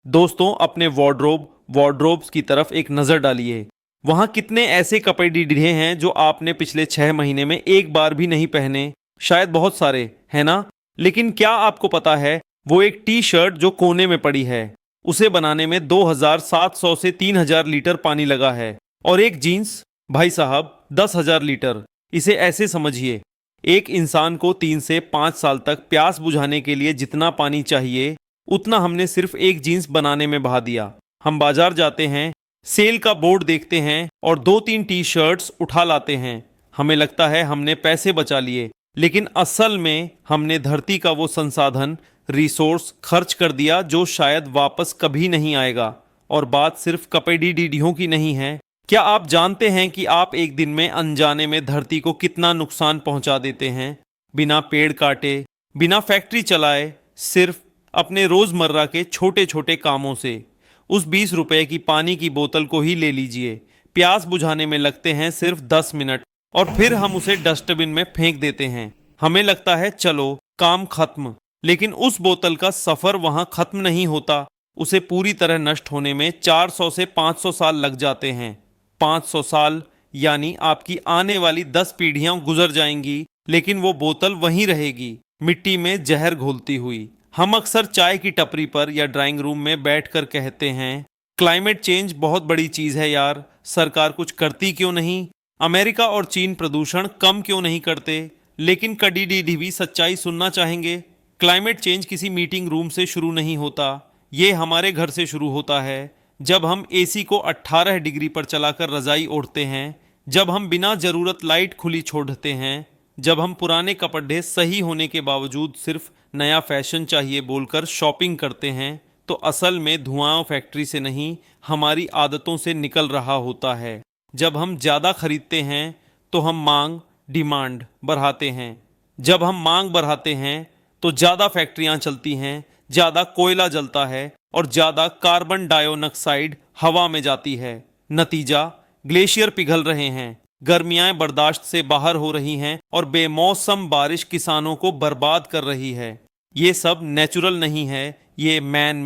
दोस्तों, अपने वार्डरोब्स की तरफ एक नज़र डालिए। वहाँ कितने ऐसे कपड़े ढीढ़े हैं जो आपने पिछले 6 महीने में एक बार भी नहीं पहने। शायद बहुत सारे, है ना? लेकिन क्या आपको पता है, वो एक टी शर्ट जो कोने में पड़ी है, उसे बनाने में 2700 से 3000 लीटर पानी लगा है। और एक जीन्स, भाई साहब, 10,000 लीटर। इसे ऐसे समझिए, एक इंसान को 3 से 5 साल तक प्यास बुझाने के लिए जितना पानी चाहिए, उतना हमने सिर्फ एक जीन्स बनाने में बहा दिया। हम बाजार जाते हैं, सेल का बोर्ड देखते हैं और 2-3 टी शर्ट्स उठा लाते हैं। हमें लगता है हमने पैसे बचा लिए, लेकिन असल में हमने धरती का वो संसाधन, रिसोर्स खर्च कर दिया जो शायद वापस कभी नहीं आएगा। और बात सिर्फ कपड़ी डीडियों की नहीं है। क्या आप जानते हैं कि आप एक दिन में अनजाने में धरती को कितना नुकसान पहुंचा देते हैं? बिना पेड़ काटे, बिना फैक्ट्री चलाए, सिर्फ अपने रोजमर्रा के छोटे छोटे कामों से। उस 20 रुपए की पानी की बोतल को ही ले लीजिए। प्यास बुझाने में लगते हैं सिर्फ 10 मिनट, और फिर हम उसे डस्टबिन में फेंक देते हैं। हमें लगता है चलो काम खत्म, लेकिन उस बोतल का सफर वहां खत्म नहीं होता। उसे पूरी तरह नष्ट होने में 400 से 500 साल लग जाते हैं। 500 साल यानी आपकी आने वाली 10 पीढ़ियां गुजर जाएंगी, लेकिन वो बोतल वहीं रहेगी, मिट्टी में जहर घोलती हुई। हम अक्सर चाय की टपरी पर या ड्राइंग रूम में बैठकर कहते हैं, क्लाइमेट चेंज बहुत बड़ी चीज है यार, सरकार कुछ करती क्यों नहीं? अमेरिका और चीन प्रदूषण कम क्यों नहीं करते? लेकिन कड़ी डी भी सच्चाई सुनना चाहेंगे। क्लाइमेट चेंज किसी मीटिंग रूम से शुरू नहीं होता, ये हमारे घर से शुरू होता है। जब हम एसी को 18 डिग्री पर चलाकर रजाई ओढ़ते हैं, जब हम बिना जरूरत लाइट खुली छोड़ते हैं, जब हम पुराने कपड़े सही होने के बावजूद सिर्फ नया फैशन चाहिए बोलकर शॉपिंग करते हैं, तो असल में धुआं फैक्ट्री से नहीं, हमारी आदतों से निकल रहा होता है। जब हम ज़्यादा खरीदते हैं तो हम डिमांड बढ़ाते हैं। जब हम मांग बढ़ाते हैं तो ज़्यादा फैक्ट्रियां चलती हैं, ज़्यादा कोयला जलता है और ज़्यादा कार्बन डाइऑक्साइड हवा में जाती है। नतीजा, ग्लेशियर पिघल रहे हैं, गर्मियां बर्दाश्त से बाहर हो रही हैं और बेमौसम बारिश किसानों को बर्बाद कर रही है। ये सब नेचुरल नहीं है, ये मैन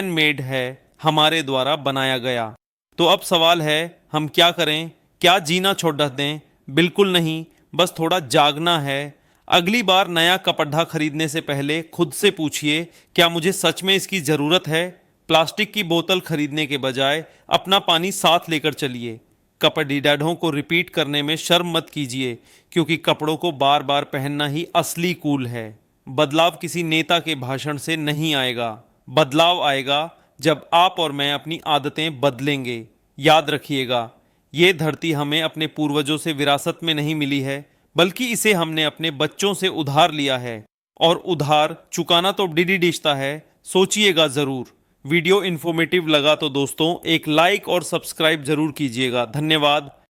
मेड है, हमारे द्वारा बनाया गया। तो अब सवाल है, हम क्या करें? क्या जीना छोड़ दें? बिल्कुल नहीं, बस थोड़ा जागना है। अगली बार नया कपड़ा खरीदने से पहले खुद से पूछिए, क्या मुझे सच में इसकी ज़रूरत है? प्लास्टिक की बोतल खरीदने के बजाय अपना पानी साथ लेकर चलिए। कपड़ी डैडों को रिपीट करने में शर्म मत कीजिए, क्योंकि कपड़ों को बार बार पहनना ही असली कूल है। बदलाव किसी नेता के भाषण से नहीं आएगा। बदलाव आएगा जब आप और मैं अपनी आदतें बदलेंगे। याद रखिएगा, ये धरती हमें अपने पूर्वजों से विरासत में नहीं मिली है, बल्कि इसे हमने अपने बच्चों से उधार लिया है। और उधार चुकाना तो डिशता है। सोचिएगा ज़रूर। वीडियो इन्फॉर्मेटिव लगा तो दोस्तों एक लाइक और सब्सक्राइब जरूर कीजिएगा। धन्यवाद।